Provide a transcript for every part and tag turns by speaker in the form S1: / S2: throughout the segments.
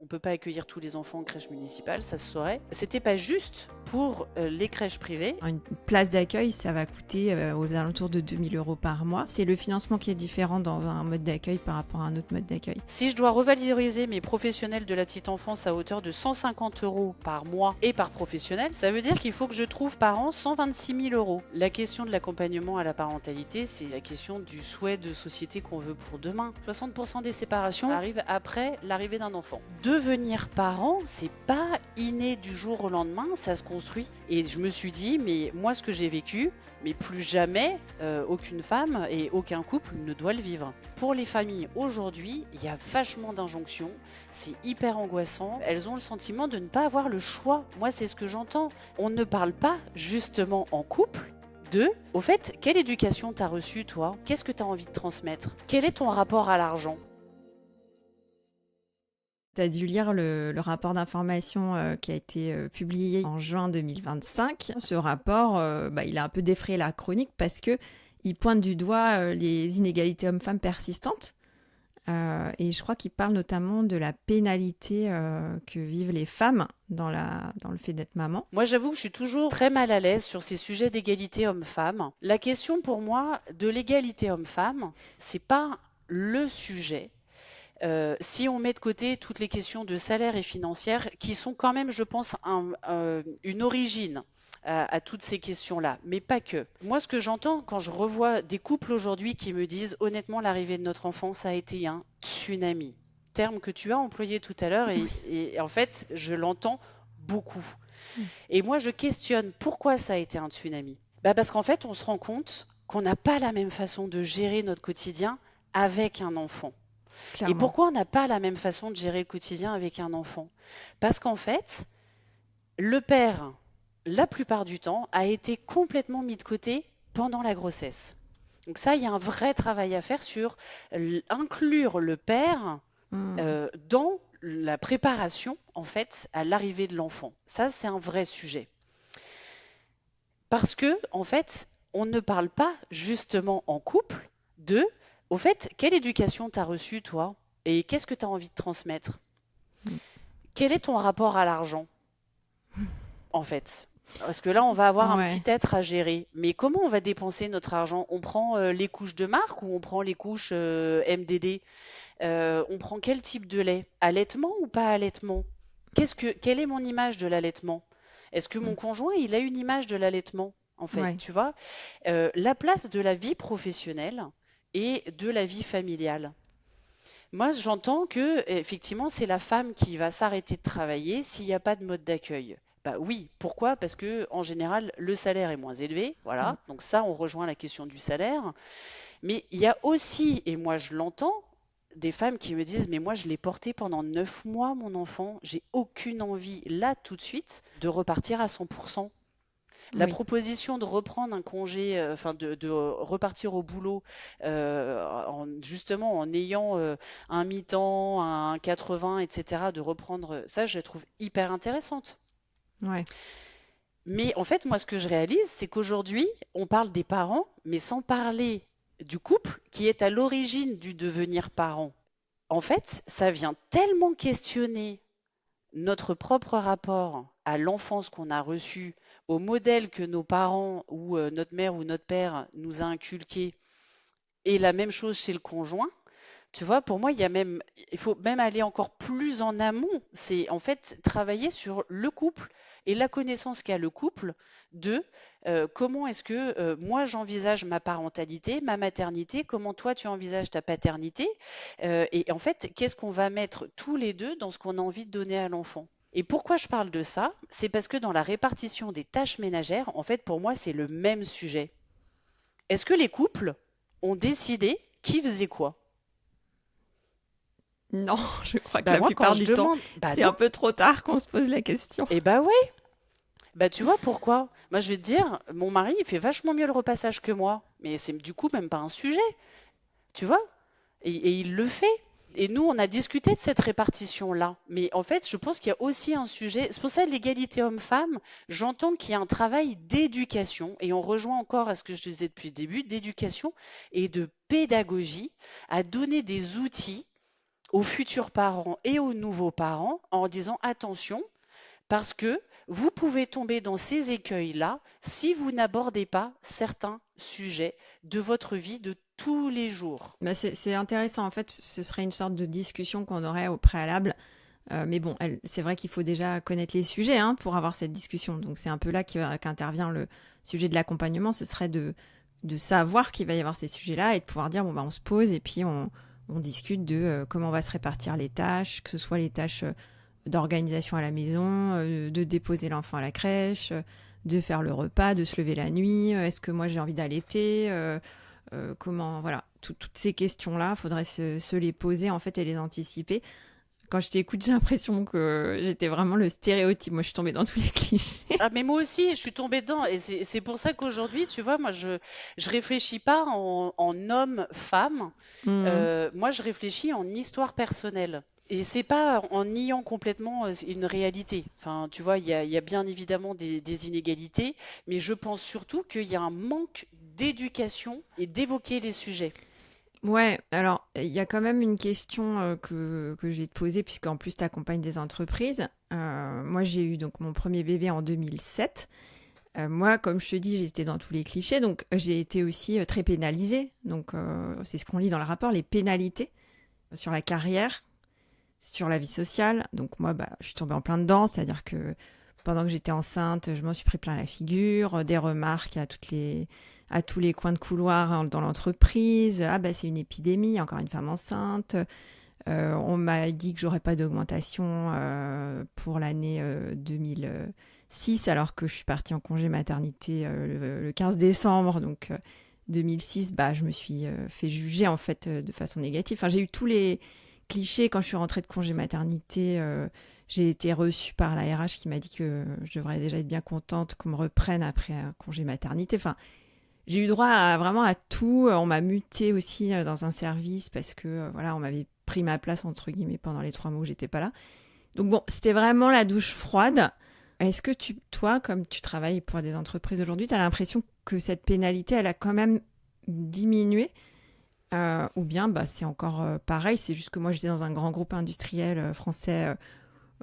S1: peut pas accueillir tous les enfants en crèche municipale, ça se saurait. C'était pas juste pour les crèches privées.
S2: Une place d'accueil, ça va coûter aux alentours de 2 000 € par mois. C'est le financement qui est différent dans un mode d'accueil par rapport à un autre mode d'accueil.
S1: Si je dois revaloriser mes professionnels de la petite enfance à hauteur de 150 € par mois et par professionnel, ça veut dire qu'il faut que je trouve par an 126 000 €. La question de l'accompagnement à la parentalité, c'est la question du souhait de société qu'on veut pour demain. 60% des séparations arrivent après l'arrivée d'un enfant. Devenir parent, c'est pas inné du jour au lendemain, ça se construit. Et je me suis dit, mais moi ce que j'ai vécu, mais plus jamais aucune femme et aucun couple ne doit le vivre. Pour les familles aujourd'hui, il y a vachement d'injonctions, c'est hyper angoissant. Elles ont le sentiment de ne pas avoir le choix. Moi, c'est ce que j'entends. On ne parle pas justement en couple au fait, quelle éducation t'as reçue toi? Qu'est-ce que t'as envie de transmettre? Quel est ton rapport à l'argent?
S2: Tu as dû lire le rapport d'information qui a été publié en juin 2025. Ce rapport, il a un peu défrayé la chronique parce qu'il pointe du doigt les inégalités hommes-femmes persistantes. Et je crois qu'il parle notamment de la pénalité que vivent les femmes dans le fait d'être maman.
S1: Moi, j'avoue que je suis toujours très mal à l'aise sur ces sujets d'égalité homme-femme. La question pour moi de l'égalité homme-femme, c'est pas le sujet. Si on met de côté toutes les questions de salaire et financière, qui sont quand même, je pense, une origine à toutes ces questions-là, mais pas que. Moi, ce que j'entends quand je revois des couples aujourd'hui qui me disent, honnêtement, l'arrivée de notre enfant, ça a été un tsunami. Terme que tu as employé tout à l'heure, et en fait, je l'entends beaucoup. Et moi, je questionne pourquoi ça a été un tsunami. Parce qu'en fait, on se rend compte qu'on n'a pas la même façon de gérer notre quotidien avec un enfant.
S2: Clairement.
S1: Et pourquoi on n'a pas la même façon de gérer le quotidien avec un enfant? Parce qu'en fait, le père, la plupart du temps, a été complètement mis de côté pendant la grossesse. Donc ça, il y a un vrai travail à faire sur inclure le père dans la préparation, en fait, à l'arrivée de l'enfant. Ça, c'est un vrai sujet. Parce que, en fait, on ne parle pas justement en couple au fait, quelle éducation t'as reçue, toi? Et qu'est-ce que tu as envie de transmettre? Quel est ton rapport à l'argent, en fait? Parce que là, on va avoir un petit être à gérer. Mais comment on va dépenser notre argent? On prend les couches de marque ou on prend les couches MDD? On prend quel type de lait? Allaitement ou pas allaitement? Quelle est mon image de l'allaitement? Est-ce que mon conjoint, il a une image de l'allaitement, en fait, tu vois? La place de la vie professionnelle et de la vie familiale. Moi, j'entends que effectivement, c'est la femme qui va s'arrêter de travailler s'il n'y a pas de mode d'accueil. Bah oui, pourquoi? Parce que en général, le salaire est moins élevé, voilà. Donc ça, on rejoint la question du salaire. Mais il y a aussi, et moi je l'entends, des femmes qui me disent, mais moi je l'ai porté pendant 9 mois, mon enfant, j'ai aucune envie, là, tout de suite, de repartir à 100%. La proposition de reprendre un congé, de repartir au boulot, justement en ayant un mi-temps, un 80, etc., de reprendre ça, je la trouve hyper intéressante.
S2: Ouais.
S1: Mais en fait, moi, ce que je réalise, c'est qu'aujourd'hui, on parle des parents, mais sans parler du couple qui est à l'origine du devenir parent. En fait, ça vient tellement questionner notre propre rapport à l'enfance qu'on a reçue, au modèle que nos parents ou notre mère ou notre père nous a inculqué, et la même chose chez le conjoint. Tu vois, pour moi, il faut même aller encore plus en amont. C'est en fait travailler sur le couple et la connaissance qu'a le couple de comment est-ce que moi j'envisage ma parentalité, ma maternité, comment toi tu envisages ta paternité, et en fait, qu'est-ce qu'on va mettre tous les deux dans ce qu'on a envie de donner à l'enfant. Et pourquoi je parle de ça? C'est parce que dans la répartition des tâches ménagères, en fait, pour moi, c'est le même sujet. Est-ce que les couples ont décidé qui faisait quoi?
S2: Non, je crois que la plupart du temps, c'est un peu trop tard qu'on se pose la question.
S1: Eh bah ouais. Tu vois pourquoi? Moi, je vais te dire, mon mari, il fait vachement mieux le repassage que moi. Mais c'est du coup même pas un sujet, tu vois? Et il le fait. Et nous, on a discuté de cette répartition-là. Mais en fait, je pense qu'il y a aussi un sujet. C'est pour ça l'égalité homme-femme, j'entends qu'il y a un travail d'éducation. Et on rejoint encore à ce que je disais depuis le début, d'éducation et de pédagogie, à donner des outils aux futurs parents et aux nouveaux parents en disant attention, parce que vous pouvez tomber dans ces écueils-là si vous n'abordez pas certains sujets de votre vie de tous les jours.
S2: Bah, c'est intéressant. En fait, ce serait une sorte de discussion qu'on aurait au préalable. Mais bon, c'est vrai qu'il faut déjà connaître les sujets hein, pour avoir cette discussion. Donc c'est un peu là qu'intervient le sujet de l'accompagnement. Ce serait de savoir qu'il va y avoir ces sujets-là et de pouvoir dire, bon, bah, on se pose et puis on discute de comment on va se répartir les tâches, que ce soit les tâches d'organisation à la maison, de déposer l'enfant à la crèche, de faire le repas, de se lever la nuit, est-ce que moi j'ai envie d'allaiter, comment, voilà, toutes ces questions-là, il faudrait se les poser en fait et les anticiper. Quand je t'écoute, j'ai l'impression que j'étais vraiment le stéréotype. Moi, je suis tombée dans tous les clichés.
S1: Ah, mais moi aussi, je suis tombée dedans. Et c'est pour ça qu'aujourd'hui, tu vois, moi, je réfléchis pas en homme-femme.
S2: Mmh.
S1: Moi, je réfléchis en histoire personnelle. Et c'est pas en niant complètement une réalité. Enfin, tu vois, il y a bien évidemment des inégalités, mais je pense surtout qu'il y a un manque d'éducation et d'évoquer les sujets.
S2: Ouais, alors il y a quand même une question que je vais te poser, puisqu'en plus tu accompagnes des entreprises. Moi, j'ai eu donc mon premier bébé en 2007. Moi, comme je te dis, j'étais dans tous les clichés, donc j'ai été aussi très pénalisée. Donc, c'est ce qu'on lit dans le rapport, les pénalités sur la carrière, sur la vie sociale. Donc, moi, bah, je suis tombée en plein dedans, c'est-à-dire que pendant que j'étais enceinte, je m'en suis pris plein la figure, des remarques à tous les coins de couloir hein, dans l'entreprise. Ah, bah, c'est une épidémie, encore une femme enceinte. On m'a dit que j'aurais pas d'augmentation pour l'année 2006, alors que je suis partie en congé maternité le 15 décembre. Donc, 2006, bah, je me suis fait juger en fait de façon négative. Enfin, j'ai eu tous les clichés quand je suis rentrée de congé maternité. J'ai été reçue par la RH qui m'a dit que je devrais déjà être bien contente qu'on me reprenne après un congé maternité. Enfin, j'ai eu droit vraiment à tout. On m'a mutée aussi dans un service parce que voilà, on m'avait pris ma place entre guillemets pendant les 3 mois où j'étais pas là. Donc bon, c'était vraiment la douche froide. Est-ce que toi, comme tu travailles pour des entreprises aujourd'hui, tu as l'impression que cette pénalité, elle a quand même diminué ou bien bah, c'est encore pareil, c'est juste que moi j'étais dans un grand groupe industriel français.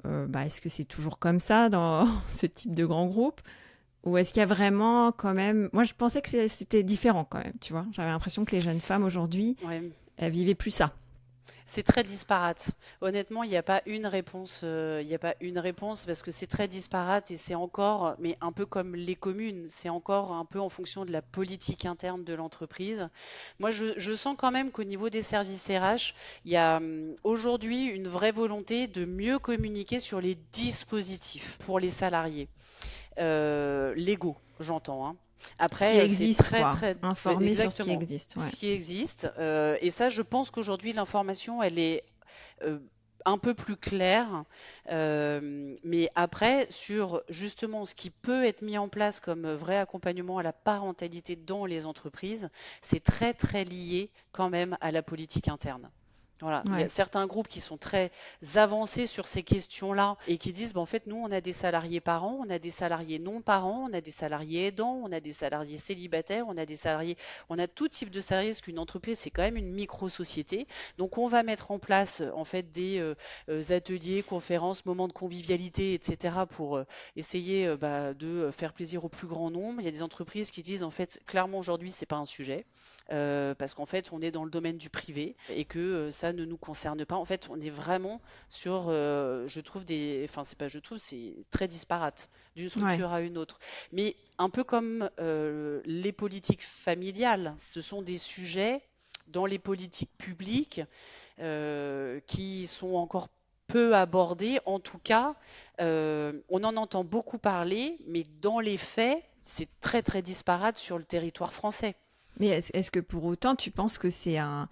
S2: Bah, est-ce que c'est toujours comme ça dans ce type de grand groupe? Ou est-ce qu'il y a vraiment quand même... Moi, je pensais que c'était différent quand même, tu vois. J'avais l'impression que les jeunes femmes aujourd'hui,
S1: Ouais.
S2: elles vivaient plus ça.
S1: C'est très disparate. Honnêtement, il n'y a pas une réponse, il n'y a pas une réponse parce que c'est très disparate et c'est encore, mais un peu comme les communes, c'est encore un peu en fonction de la politique interne de l'entreprise. Moi, je sens quand même qu'au niveau des services RH, il y a aujourd'hui une vraie volonté de mieux communiquer sur les dispositifs pour les salariés. Légaux, j'entends, hein.
S2: Ce qui
S1: Après, c'est
S2: existe,
S1: très,
S2: quoi.
S1: très, ouais,
S2: Informer sur ce qui
S1: exactement,
S2: existe, ouais.
S1: ce qui existe. Et ça, je pense qu'aujourd'hui, l'information, elle est euh, un peu plus claire. Mais après, sur justement ce qui peut être mis en place comme vrai accompagnement à la parentalité dans les entreprises, c'est très, très lié quand même à la politique interne. Voilà, il y a
S2: Ouais.
S1: certains groupes qui sont très avancés sur ces questions-là et qui disent, bah, en fait, nous, on a des salariés parents, on a des salariés non parents, on a des salariés aidants, on a des salariés célibataires, on a des salariés, on a tout type de salariés, parce qu'une entreprise, c'est quand même une micro-société. Donc, on va mettre en place, en fait, des ateliers, conférences, moments de convivialité, etc., pour essayer bah, de faire plaisir au plus grand nombre. Il y a des entreprises qui disent, en fait, clairement, aujourd'hui, c'est pas un sujet parce qu'en fait, on est dans le domaine du privé et que ça ne nous concerne pas. En fait, on est vraiment sur, je trouve enfin, c'est pas je trouve, c'est très disparate d'une
S2: Ouais.
S1: structure à une autre. Mais un peu comme les politiques familiales, ce sont des sujets dans les politiques publiques qui sont encore peu abordés. En tout cas, on en entend beaucoup parler, mais dans les faits, c'est très très disparate sur le territoire français.
S2: Mais est-ce que pour autant, tu penses que c'est un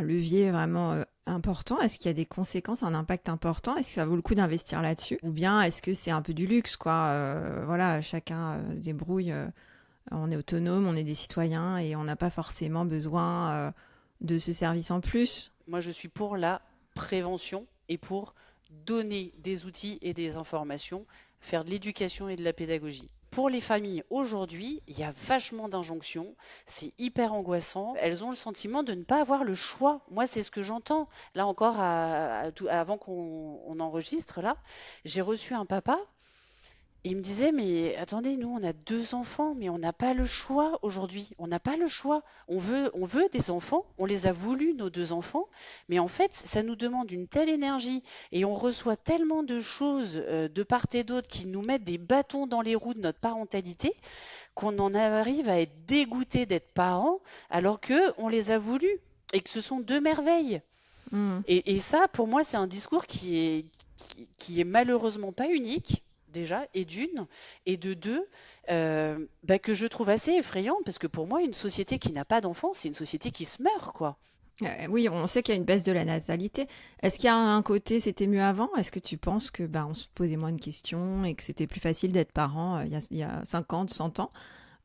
S2: levier vraiment important? Est-ce qu'il y a des conséquences, un impact important? Est-ce que ça vaut le coup d'investir là-dessus? Ou bien est-ce que c'est un peu du luxe, quoi? Voilà, chacun se débrouille, on est autonome, on est des citoyens et on n'a pas forcément besoin de ce service en plus.
S1: Moi, je suis pour la prévention et pour donner des outils et des informations, faire de l'éducation et de la pédagogie. pour les familles aujourd'hui, il y a vachement d'injonctions, c'est hyper angoissant. Elles ont le sentiment de ne pas avoir le choix. Moi, c'est ce que j'entends. Là encore, avant qu'on enregistre, là, j'ai reçu un papa. Et il me disait, mais attendez, nous, on a 2 enfants, mais on n'a pas le choix aujourd'hui. On n'a pas le choix. On veut des enfants, on les a voulu, nos 2 enfants, mais en fait, ça nous demande une telle énergie et on reçoit tellement de choses de part et d'autre qui nous mettent des bâtons dans les roues de notre parentalité qu'on en arrive à être dégoûté d'être parents alors que on les a voulus et que ce sont 2 merveilles.
S2: Mhm.
S1: Et ça, pour moi, c'est un discours qui est malheureusement pas unique, déjà, et d'une, et de deux, bah, que je trouve assez effrayant, parce que pour moi, une société qui n'a pas d'enfants, c'est une société qui se meurt, quoi.
S2: Oui, on sait qu'il y a une baisse de la natalité. Est-ce qu'il y a un côté, c'était mieux avant? Est-ce que tu penses que on se posait moins de questions et que c'était plus facile d'être parent il y a 50, 100 ans?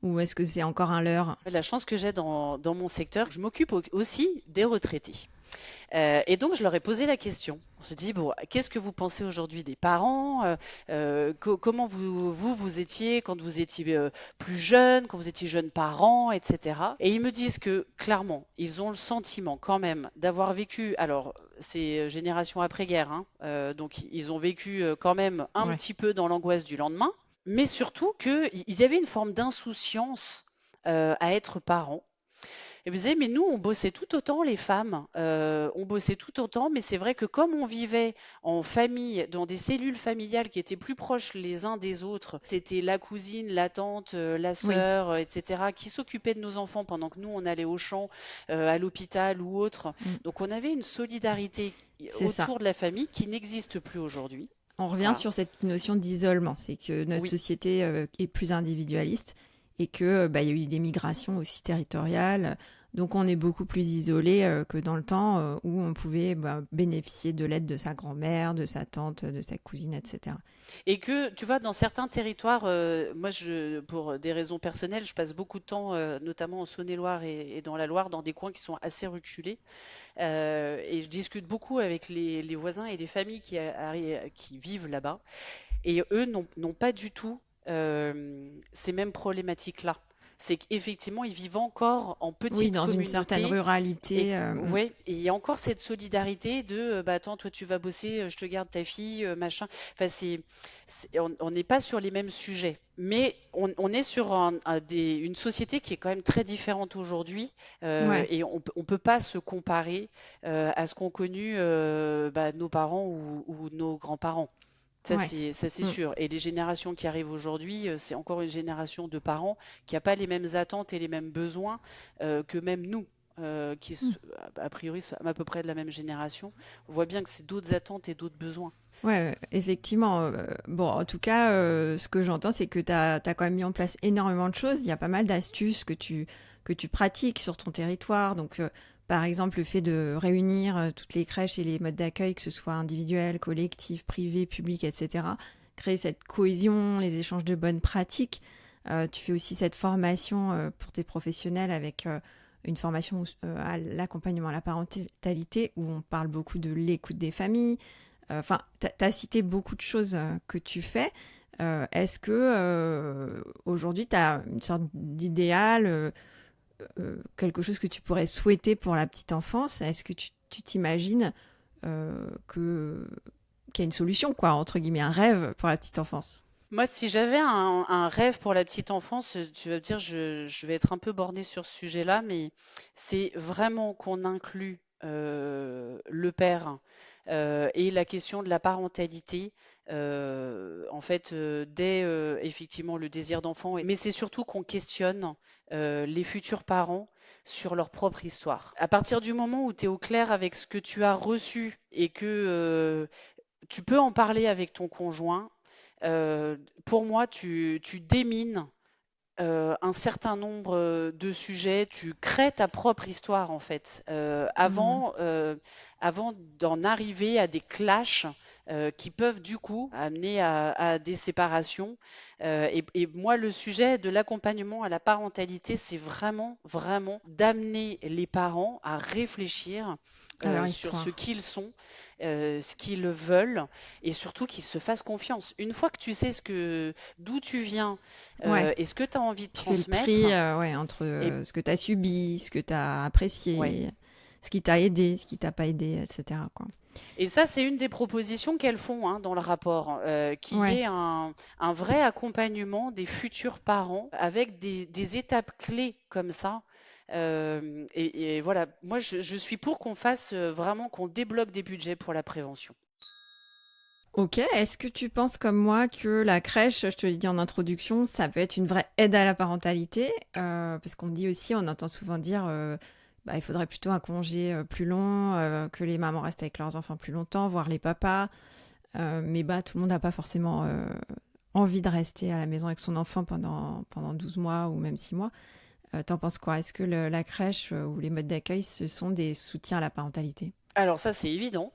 S2: Ou est-ce que c'est encore un leurre?
S1: La chance que j'ai dans mon secteur, je m'occupe aussi des retraités. Et donc, je leur ai posé la question. On se dit, bon, qu'est-ce que vous pensez aujourd'hui des parents? Comment vous étiez quand vous étiez plus jeune, quand vous étiez jeune parent, etc. Et ils me disent que, clairement, ils ont le sentiment quand même d'avoir vécu, alors, c'est génération après-guerre, hein, donc ils ont vécu quand même un
S2: Ouais.
S1: petit peu dans l'angoisse du lendemain, mais surtout qu'ils y avait une forme d'insouciance à être parents. Et vous disiez, mais nous, on bossait tout autant, les femmes, on bossait tout autant, mais c'est vrai que comme on vivait en famille, dans des cellules familiales qui étaient plus proches les uns des autres, c'était la cousine, la tante, la
S2: Oui.
S1: sœur, etc., qui s'occupaient de nos enfants pendant que nous, on allait au champ, à l'hôpital ou autre.
S2: Mm.
S1: Donc on avait une solidarité
S2: C'est ça.
S1: autour de la famille qui n'existe plus aujourd'hui.
S2: On revient
S1: Voilà.
S2: sur cette notion d'isolement. C'est que notre
S1: Oui.
S2: société est plus individualiste et que il y a eu des migrations aussi territoriales. Donc on est beaucoup plus isolé que dans le temps où on pouvait bénéficier de l'aide de sa grand-mère, de sa tante, de sa cousine, etc.
S1: Et que, tu vois, dans certains territoires, moi, pour des raisons personnelles, je passe beaucoup de temps, notamment en Saône-et-Loire et dans la Loire, dans des coins qui sont assez reculés. Et je discute beaucoup avec les voisins et les familles qui vivent là-bas. Et eux n'ont pas du tout ces mêmes problématiques-là. C'est qu'effectivement, ils vivent encore en
S2: Oui,
S1: petite
S2: dans une certaine
S1: communauté et
S2: ruralité.
S1: ouais, et il y a encore cette solidarité de bah attends, toi tu vas bosser, je te garde ta fille, machin. Enfin, on n'est pas sur les mêmes sujets, mais on est sur une société qui est quand même très différente aujourd'hui,
S2: Ouais.
S1: et on peut pas se comparer à ce qu'ont connu bah, nos parents ou nos grands-parents.
S2: Ouais.
S1: Ça, c'est
S2: Mm.
S1: sûr. Et les générations qui arrivent aujourd'hui, c'est encore une génération de parents qui n'a pas les mêmes attentes et les mêmes besoins que même nous,
S2: Mm.
S1: a priori, sommes à peu près de la même génération. On voit bien que c'est d'autres attentes et d'autres besoins.
S2: Ouais, effectivement. Bon, en tout cas, ce que j'entends, c'est que tu as quand même mis en place énormément de choses. Il y a pas mal d'astuces que tu pratiques sur ton territoire. Donc, par exemple, le fait de réunir toutes les crèches et les modes d'accueil, que ce soit individuel, collectif, privé, public, etc. Créer cette cohésion, les échanges de bonnes pratiques. Tu fais aussi cette formation pour tes professionnels avec une formation à l'accompagnement à la parentalité où on parle beaucoup de l'écoute des familles. Enfin, tu as cité beaucoup de choses que tu fais. Est-ce que aujourd'hui, tu as une sorte d'idéal, quelque chose que tu pourrais souhaiter pour la petite enfance? Est-ce que tu t'imagines que qu'il y a une solution, quoi, entre guillemets, un rêve pour la petite enfance?
S1: Moi, si j'avais un rêve pour la petite enfance, tu vas me dire, je vais être un peu bornée sur ce sujet-là, mais c'est vraiment qu'on inclut le père et la question de la parentalité, en fait, dès effectivement le désir d'enfant. Mais c'est surtout qu'on questionne les futurs parents sur leur propre histoire. À partir du moment où tu es au clair avec ce que tu as reçu et que tu peux en parler avec ton conjoint, pour moi, tu démines un certain nombre de sujets, tu crées ta propre histoire en fait,
S2: Mhm.
S1: avant d'en arriver à des clashs qui peuvent du coup amener à des séparations. Et moi, le sujet de l'accompagnement à la parentalité, c'est vraiment, vraiment d'amener les parents à réfléchir
S2: À leur
S1: sur ce
S2: histoire.
S1: qu'ils sont ce qu'ils veulent et surtout qu'ils se fassent confiance. Une fois que tu sais d'où tu viens
S2: Ouais.
S1: et ce que tu as envie de
S2: Tu fais le tri
S1: transmettre,
S2: ouais, entre
S1: et
S2: ce que tu as subi, ce que tu as
S1: ouais.
S2: apprécié, ce qui t'a aidé, ce qui t'a pas aidé, etc., quoi.
S1: Et ça, c'est une des propositions qu'elles font dans le rapport, qu'il y
S2: Ouais.
S1: ait un vrai accompagnement des futurs parents avec des étapes clés comme ça. Et voilà, moi, je suis pour qu'on fasse vraiment, qu'on débloque des budgets pour la prévention.
S2: Ok, est-ce que tu penses comme moi que la crèche, je te l'ai dit en introduction, ça peut être une vraie aide à la parentalité? Parce qu'on dit aussi, on entend souvent dire, bah, il faudrait plutôt un congé plus long, que les mamans restent avec leurs enfants plus longtemps, voire les papas. Mais bah, tout le monde n'a pas forcément envie de rester à la maison avec son enfant pendant 12 mois ou même 6 mois. T'en penses quoi? Est-ce que la crèche ou les modes d'accueil, ce sont des soutiens à la parentalité?
S1: Alors ça, c'est évident.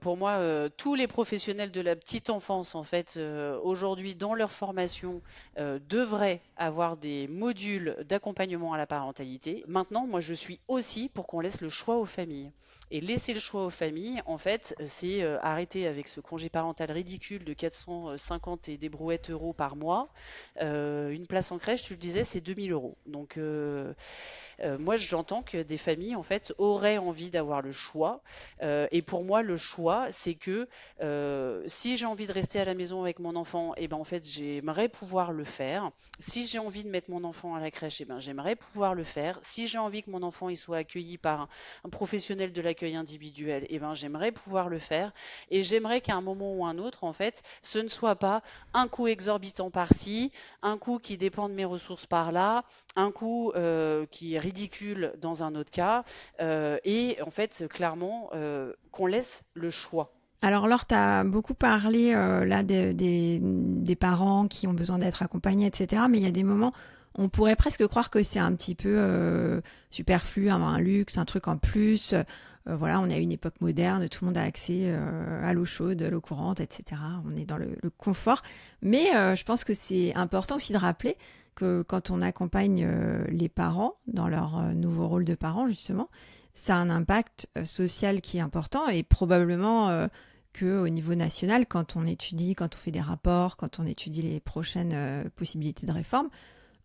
S1: Pour moi, tous les professionnels de la petite enfance, en fait, aujourd'hui, dans leur formation, devraient avoir des modules d'accompagnement à la parentalité. Maintenant, moi, je suis aussi pour qu'on laisse le choix aux familles. Et laisser le choix aux familles, en fait, c'est arrêter avec ce congé parental ridicule de 450 et des brouettes euros par mois. Une place en crèche, tu le disais, c'est 2 000 euros. Donc, moi, j'entends que des familles, en fait, auraient envie d'avoir le choix. Et pour moi, le choix, c'est que si j'ai envie de rester à la maison avec mon enfant, et ben, en fait, j'aimerais pouvoir le faire. Si j'ai envie de mettre mon enfant à la crèche, et ben, j'aimerais pouvoir le faire. Si j'ai envie que mon enfant il soit accueilli par un professionnel de l'accueil individuel, et ben, j'aimerais pouvoir le faire. Et j'aimerais qu'à un moment ou un autre, en fait, ce ne soit pas un coût exorbitant par-ci, un coût qui dépend de mes ressources par-là, un coût qui est ridicule dans un autre cas, et en fait, clairement, qu'on laisse le choix.
S2: Alors Laure, tu as beaucoup parlé là des parents qui ont besoin d'être accompagnés, etc. Mais il y a des moments, on pourrait presque croire que c'est un petit peu superflu, un luxe, un truc en plus. Voilà, on est à une époque moderne, tout le monde a accès à l'eau chaude, à l'eau courante, etc. On est dans le confort. Mais je pense que c'est important aussi de rappeler que quand on accompagne les parents dans leur nouveau rôle de parents, justement, ça a un impact social qui est important et probablement qu'au niveau national, quand on étudie, quand on fait des rapports, quand on étudie les prochaines possibilités de réforme,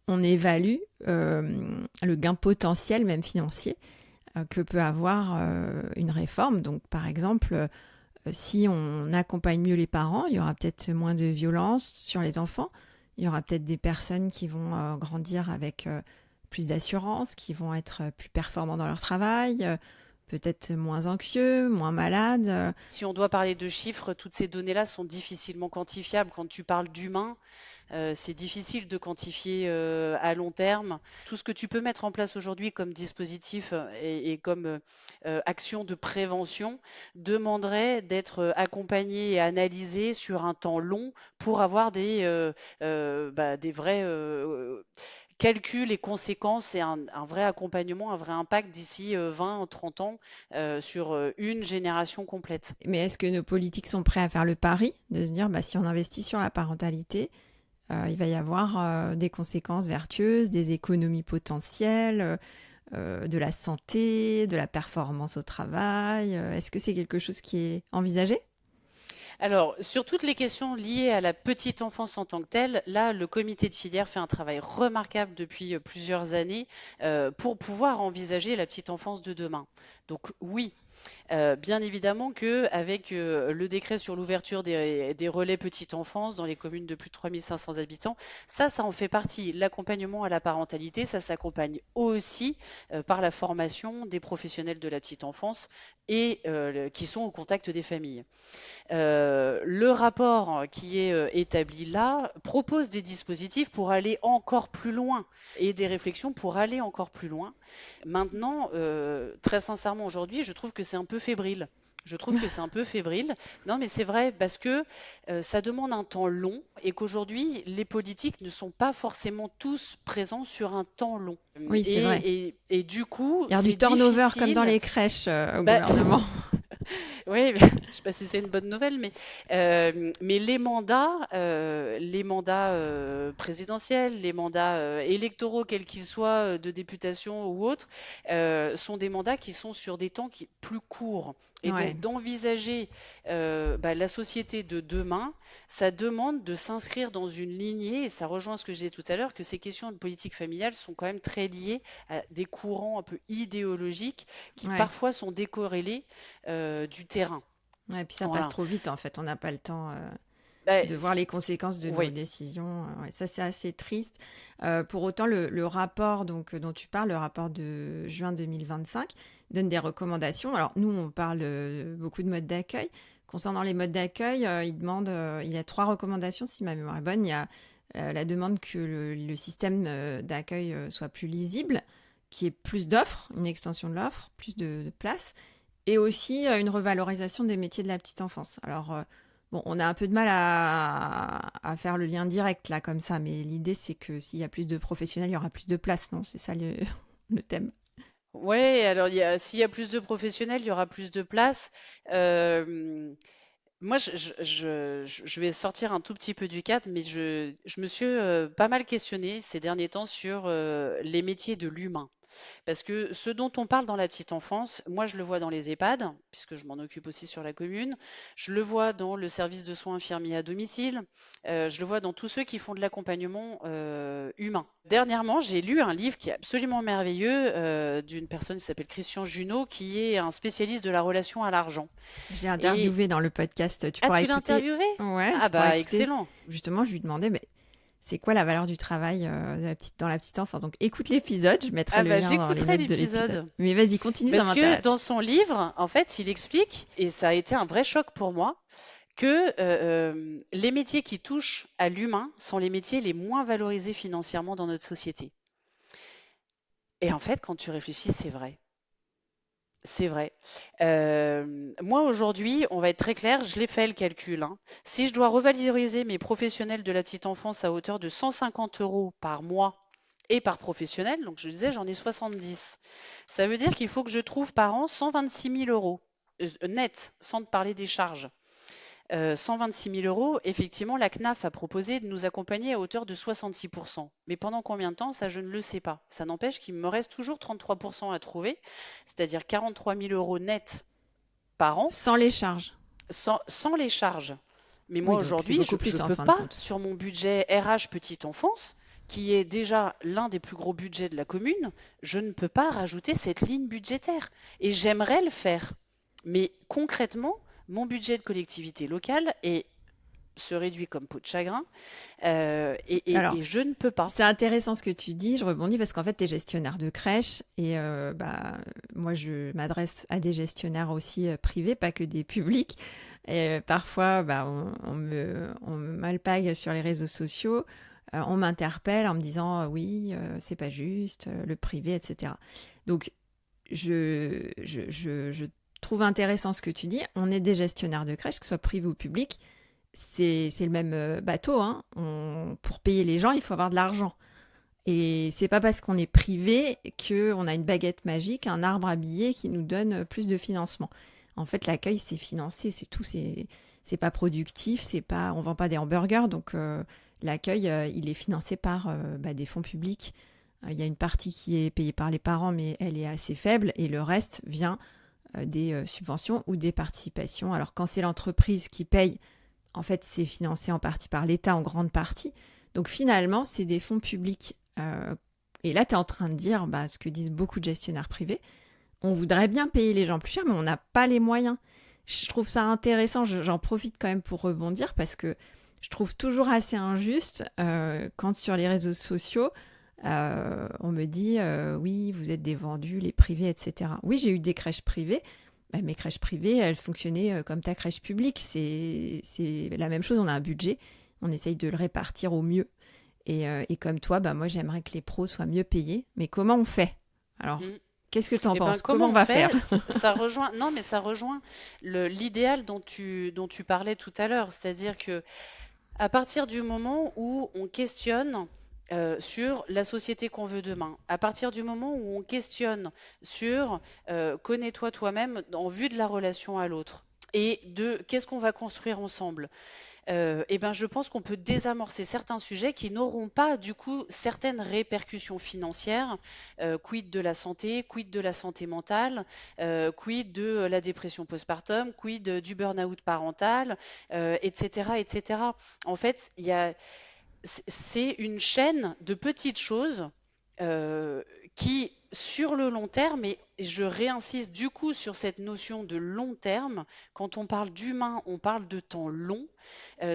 S2: on évalue le gain potentiel, même financier, que peut avoir une réforme. Donc, par exemple, si on accompagne mieux les parents, il y aura peut-être moins de violence sur les enfants. Il y aura peut-être des personnes qui vont grandir avec plus d'assurance, qui vont être plus performants dans leur travail, peut-être moins anxieux, moins malades.
S1: Si on doit parler de chiffres, toutes ces données-là sont difficilement quantifiables. Quand tu parles d'humains, c'est difficile de quantifier à long terme. Tout ce que tu peux mettre en place aujourd'hui comme dispositif et comme action de prévention demanderait d'être accompagné et analysé sur un temps long pour avoir des vrais calculs et conséquences et un vrai accompagnement, un vrai impact d'ici 20 ou 30 ans sur une génération complète.
S2: Mais est-ce que nos politiques sont prêts à faire le pari de se dire, bah, si on investit sur la parentalité, il va y avoir des conséquences vertueuses, des économies potentielles, de la santé, de la performance au travail. Est-ce que c'est quelque chose qui est envisagé?
S1: Alors, sur toutes les questions liées à la petite enfance en tant que telle, là, le comité de filière fait un travail remarquable depuis plusieurs années pour pouvoir envisager la petite enfance de demain. Donc oui, bien évidemment qu'avec le décret sur l'ouverture des relais petite enfance dans les communes de plus de 3500 habitants, ça en fait partie. L'accompagnement à la parentalité, ça s'accompagne aussi par la formation des professionnels de la petite enfance et qui sont au contact des familles. Le rapport qui est établi là propose des dispositifs pour aller encore plus loin et des réflexions pour aller encore plus loin. Maintenant, très sincèrement, aujourd'hui, je trouve que c'est un peu fébrile. Je trouve que c'est un peu fébrile. Non, mais c'est vrai parce que ça demande un temps long et qu'aujourd'hui, les politiques ne sont pas forcément tous présents sur un temps long.
S2: Oui, c'est vrai.
S1: Et du coup,
S2: Il y a du
S1: c'est
S2: turnover comme dans
S1: difficile.
S2: les crèches au
S1: Bah,
S2: gouvernement.
S1: Oui, mais je sais pas si c'est une bonne nouvelle, mais les mandats présidentiels, les mandats électoraux, quels qu'ils soient, de députation ou autres, sont des mandats qui sont sur des temps plus courts. Et
S2: Ouais,
S1: donc d'envisager la société de demain, ça demande de s'inscrire dans une lignée, et ça rejoint ce que je disais tout à l'heure, que ces questions de politique familiale sont quand même très liées à des courants un peu idéologiques qui
S2: ouais.
S1: parfois sont décorrélés du terrain.
S2: Ouais, puis ça passe
S1: Voilà.
S2: trop vite en fait, on n'a pas le temps
S1: Bah,
S2: de voir les conséquences de nos
S1: oui,
S2: décisions. Ouais, ça, c'est assez triste. Pour autant, le rapport donc, dont tu parles, le rapport de juin 2025, donne des recommandations. Alors, nous, on parle beaucoup de modes d'accueil. Concernant les modes d'accueil, il y a 3 recommandations, si ma mémoire est bonne. Il y a la demande que le système d'accueil soit plus lisible, qu'il y ait plus d'offres, une extension de l'offre, plus de places, et aussi une revalorisation des métiers de la petite enfance. Alors, bon, on a un peu de mal à faire le lien direct là comme ça, mais l'idée c'est que s'il y a plus de professionnels, il y aura plus de place, non? C'est ça le thème.
S1: ouais, alors s'il y a plus de professionnels, il y aura plus de place. Euh, Moi, je vais sortir un tout petit peu du cadre, mais je me suis pas mal questionnée ces derniers temps sur les métiers de l'humain. Parce que ce dont on parle dans la petite enfance, moi je le vois dans les EHPAD, puisque je m'en occupe aussi sur la commune, je le vois dans le service de soins infirmiers à domicile, je le vois dans tous ceux qui font de l'accompagnement humain. Dernièrement, j'ai lu un livre qui est absolument merveilleux d'une personne qui s'appelle Christian Junot, qui est un spécialiste de la relation à l'argent.
S2: Je l'ai
S1: Et
S2: interviewé dans le podcast, tu
S1: ah,
S2: pourras
S1: tu l'as
S2: écouter.
S1: interviewé?
S2: Ouais,
S1: Ah
S2: tu pourras
S1: bah
S2: écouter.
S1: excellent.
S2: Justement, je lui demandais, mais c'est quoi la valeur du travail dans la petite enfance? Donc écoute l'épisode, je mettrai
S1: Ah
S2: le
S1: bah
S2: lien dans les
S1: j'écouterai
S2: notes de l'épisode.
S1: l'épisode.
S2: Mais vas-y, continue, ça
S1: Parce que
S2: m'intéresse.
S1: dans son livre, en fait, il explique, et ça a été un vrai choc pour moi, que les métiers qui touchent à l'humain sont les métiers les moins valorisés financièrement dans notre société. Et en fait, quand tu réfléchis, c'est vrai. C'est vrai. Moi, aujourd'hui, on va être très clair, je l'ai fait le calcul, hein. Si je dois revaloriser mes professionnels de la petite enfance à hauteur de 150 euros par mois et par professionnel, donc je disais, j'en ai 70. Ça veut dire qu'il faut que je trouve par an 126 000 euros net, sans te parler des charges. 126 000 euros, effectivement, la CNAF a proposé de nous accompagner à hauteur de 66%. Mais pendant combien de temps, ça, je ne le sais pas. Ça n'empêche qu'il me reste toujours 33% à trouver, c'est-à-dire 43 000 euros net par an,
S2: Sans les charges.
S1: sans les charges. Mais moi,
S2: Oui, donc c'est
S1: aujourd'hui,
S2: beaucoup
S1: je
S2: plus
S1: ne
S2: en
S1: peux
S2: fin de
S1: pas,
S2: compte.
S1: sur mon budget RH petite enfance, qui est déjà l'un des plus gros budgets de la commune, je ne peux pas rajouter cette ligne budgétaire. Et j'aimerais le faire. Mais concrètement, mon budget de collectivité locale se réduit comme peau de chagrin
S2: Alors,
S1: et je ne peux pas.
S2: c'est intéressant ce que tu dis, je rebondis parce qu'en fait, tu es gestionnaire de crèche et bah, moi, je m'adresse à des gestionnaires aussi privés, pas que des publics. Et parfois, bah, on me malpague sur les réseaux sociaux, on m'interpelle en me disant oui, c'est pas juste, le privé, etc. Donc, je trouve intéressant ce que tu dis. On est des gestionnaires de crèche, que ce soit privé ou public, c'est le même bateau. Hein. Pour payer les gens, il faut avoir de l'argent. Et c'est pas parce qu'on est privé qu'on a une baguette magique, un arbre à billets qui nous donne plus de financement. En fait, l'accueil, c'est financé, c'est tout. C'est pas productif, c'est pas, on vend pas des hamburgers. Donc, l'accueil, il est financé par des fonds publics. Il y a une partie qui est payée par les parents, mais elle est assez faible. Et le reste vient des subventions ou des participations. Alors, quand c'est l'entreprise qui paye, en fait, c'est financé en partie par l'État, en grande partie. Donc finalement, c'est des fonds publics. Et là, tu es en train de dire ce que disent beaucoup de gestionnaires privés. On voudrait bien payer les gens plus cher, mais on n'a pas les moyens. Je trouve ça intéressant. J'en profite quand même pour rebondir parce que je trouve toujours assez injuste quand sur les réseaux sociaux, on me dit oui, vous êtes des vendus, les privés, etc. Oui, j'ai eu des crèches privées. Mes crèches privées, elles fonctionnaient comme ta crèche publique. C'est la même chose, on a un budget, on essaye de le répartir au mieux. Et comme toi, moi j'aimerais que les pros soient mieux payés. Mais comment on fait? Alors,
S1: Mm.
S2: qu'est-ce que tu en
S1: Eh ben,
S2: penses? Comment
S1: comment
S2: on
S1: on
S2: va faire?
S1: fait? Ça rejoint, non, mais ça rejoint l'idéal dont tu parlais tout à l'heure. C'est-à-dire que à partir du moment où on questionne sur la société qu'on veut demain, à partir du moment où on questionne sur connais-toi toi-même en vue de la relation à l'autre, et de qu'est-ce qu'on va construire ensemble. Eh ben, je pense qu'on peut désamorcer certains sujets qui n'auront pas, du coup, certaines répercussions financières. Quid de la santé, quid de la santé mentale, quid de la dépression postpartum, quid du burn-out parental, etc., etc. En fait, c'est une chaîne de petites choses euh, qui, sur le long terme, et je réinsiste du coup sur cette notion de long terme, quand on parle d'humain, on parle de temps long,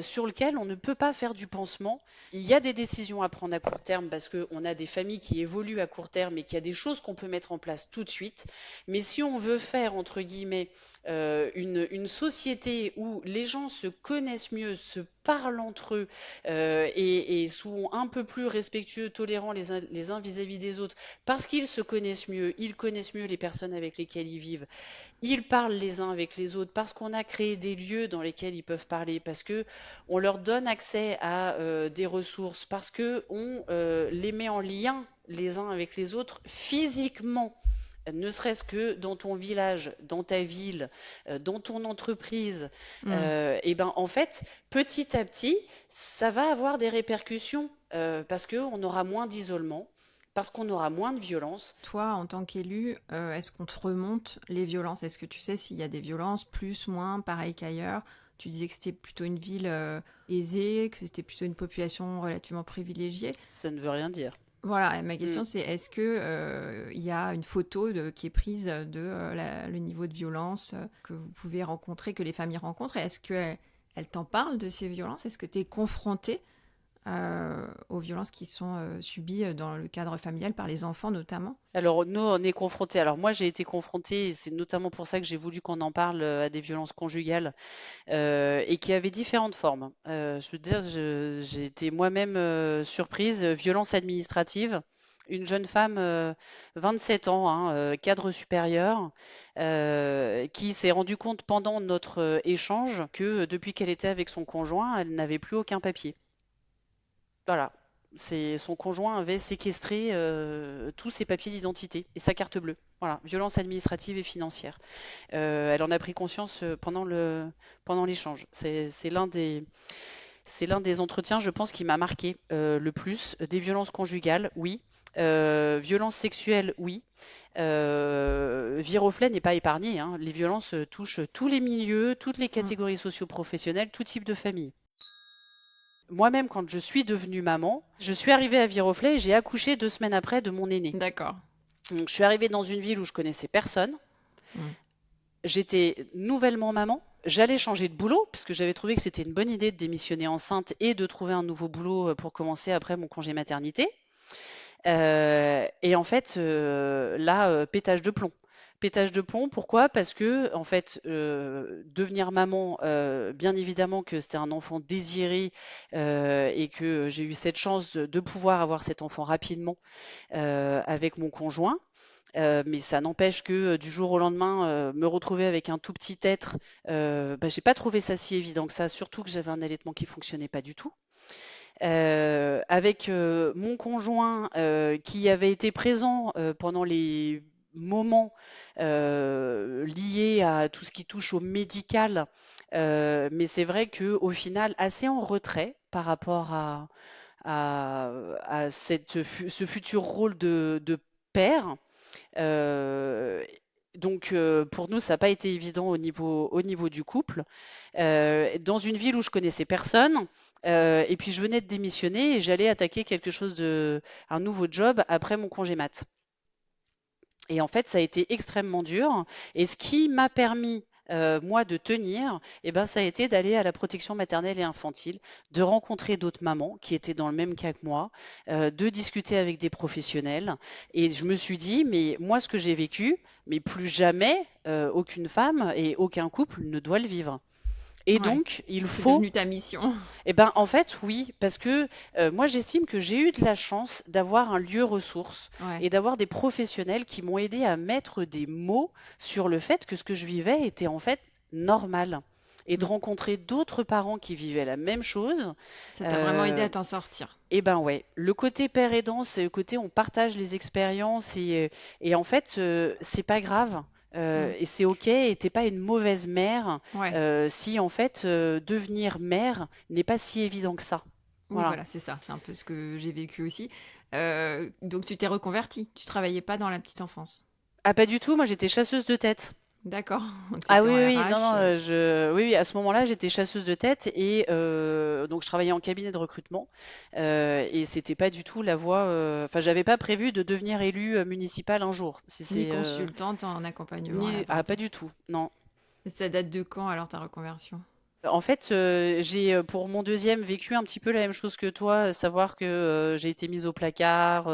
S1: sur lequel on ne peut pas faire du pansement. Il y a des décisions à prendre à court terme parce qu'on a des familles qui évoluent à court terme et qu'il y a des choses qu'on peut mettre en place tout de suite. Mais si on veut faire, entre guillemets, une société où les gens se connaissent mieux, se parlent entre eux et sont un peu plus respectueux, tolérants les uns vis-à-vis des autres, parce qu'ils se connaissent mieux, ils connaissent mieux les personnes avec lesquelles ils vivent, ils parlent les uns avec les autres, parce qu'on a créé des lieux dans lesquels ils peuvent parler, parce que on leur donne accès à des ressources, parce que on les met en lien les uns avec les autres physiquement, ne serait-ce que dans ton village, dans ta ville, dans ton entreprise,
S2: Mm.
S1: et ben en fait, petit à petit, ça va avoir des répercussions parce qu'on aura moins d'isolement, parce qu'on aura moins de violence.
S2: Toi, en tant qu'élu, est-ce qu'on te remonte les violences? Est-ce que tu sais s'il y a des violences, plus, moins, pareil qu'ailleurs? Tu disais que c'était plutôt une ville aisée, que c'était plutôt une population relativement privilégiée.
S1: Ça ne veut rien dire.
S2: Voilà, et ma
S1: Mm.
S2: question c'est est-ce que il y a une photo qui est prise de le niveau de violence que vous pouvez rencontrer, que les familles rencontrent, et est-ce qu'elles elles t'en parlent de ces violences? Est-ce que tu es confronté aux violences qui sont subies dans le cadre familial par les enfants notamment?
S1: Alors, nous, on est confrontés. Alors, moi, j'ai été confrontée, et c'est notamment pour ça que j'ai voulu qu'on en parle à des violences conjugales et qui avaient différentes formes. Je veux dire, j'ai été moi-même surprise. Violence administrative. Une jeune femme, 27 ans, hein, cadre supérieur, qui s'est rendue compte pendant notre échange que depuis qu'elle était avec son conjoint, elle n'avait plus aucun papier. Voilà. Son conjoint avait séquestré tous ses papiers d'identité et sa carte bleue. Voilà, violence administrative et financière. Elle en a pris conscience pendant l'échange. C'est l'un des entretiens, je pense, qui m'a marqué le plus. Des violences conjugales, oui. Violences sexuelles, oui. Viroflay n'est pas épargné, hein. Les violences touchent tous les milieux, toutes les
S2: Mm.
S1: catégories socio-professionnelles, tout type de famille. Moi-même, quand je suis devenue maman, je suis arrivée à Viroflay et j'ai accouché 2 semaines après de mon aîné.
S2: D'accord.
S1: Donc, je suis arrivée dans une ville où je connaissais personne.
S2: Mm.
S1: J'étais nouvellement maman. J'allais changer de boulot parce que j'avais trouvé que c'était une bonne idée de démissionner enceinte et de trouver un nouveau boulot pour commencer après mon congé maternité. Et en fait, là, pétage de plomb. Pétage de plomb, pourquoi? Parce que, en fait, devenir maman, bien évidemment que c'était un enfant désiré et que j'ai eu cette chance de pouvoir avoir cet enfant rapidement avec mon conjoint. Mais ça n'empêche que du jour au lendemain, me retrouver avec un tout petit être, bah, j'ai pas trouvé ça si évident que ça, surtout que j'avais un allaitement qui fonctionnait pas du tout. Avec mon conjoint qui avait été présent pendant les moments liés à tout ce qui touche au médical, mais c'est vrai qu'au final, assez en retrait par rapport à ce futur rôle de père. Euh, donc pour nous, ça n'a pas été évident au niveau du couple. Dans une ville où je connaissais personne, et puis je venais de démissionner et j'allais attaquer un nouveau job après mon congé mat. Et en fait, ça a été extrêmement dur. Et ce qui m'a permis, moi, de tenir, eh ben, ça a été d'aller à la protection maternelle et infantile, de rencontrer d'autres mamans qui étaient dans le même cas que moi, de discuter avec des professionnels. Et je me suis dit, mais moi, ce que j'ai vécu, mais plus jamais, aucune femme et aucun couple ne doit le vivre. Et
S2: Ouais.
S1: donc, il
S2: C'est
S1: faut
S2: devenu ta mission.
S1: eh ben, en fait, oui, parce que moi, j'estime que j'ai eu de la chance d'avoir un lieu ressource
S2: Ouais.
S1: et d'avoir des professionnels qui m'ont aidé à mettre des mots sur le fait que ce que je vivais était en fait normal. Et de
S2: Mm.
S1: rencontrer d'autres parents qui vivaient la même chose,
S2: Ça t'a vraiment aidé
S1: euh,
S2: à t'en sortir.
S1: eh ben ouais, le côté père aidant, c'est le côté on partage les expériences et en fait, c'est pas grave.
S2: Mm.
S1: Et c'est OK, et t'es pas une mauvaise mère
S2: Ouais.
S1: si en fait devenir mère n'est pas si évident que ça.
S2: Oui,
S1: Voilà.
S2: voilà, c'est ça. C'est un peu ce que j'ai vécu aussi. Donc, tu t'es reconvertie. Tu travaillais pas dans la petite enfance.
S1: Ah, pas du tout, moi j'étais chasseuse de tête.
S2: D'accord. Donc, tu
S1: Ah
S2: étais
S1: oui,
S2: en
S1: oui, oui, non,
S2: RH.
S1: non, oui, oui, à ce moment-là, j'étais chasseuse de tête et donc je travaillais en cabinet de recrutement et c'était pas du tout la voie. Enfin, j'avais pas prévu de devenir élue municipale un jour. Si
S2: Ni
S1: c'est
S2: consultante en accompagnement à la
S1: ni ah pas
S2: vingtaine.
S1: du tout, non.
S2: Et ça date de quand alors ta reconversion?
S1: En fait, j'ai pour mon deuxième vécu un petit peu la même chose que toi, savoir que j'ai été mise au placard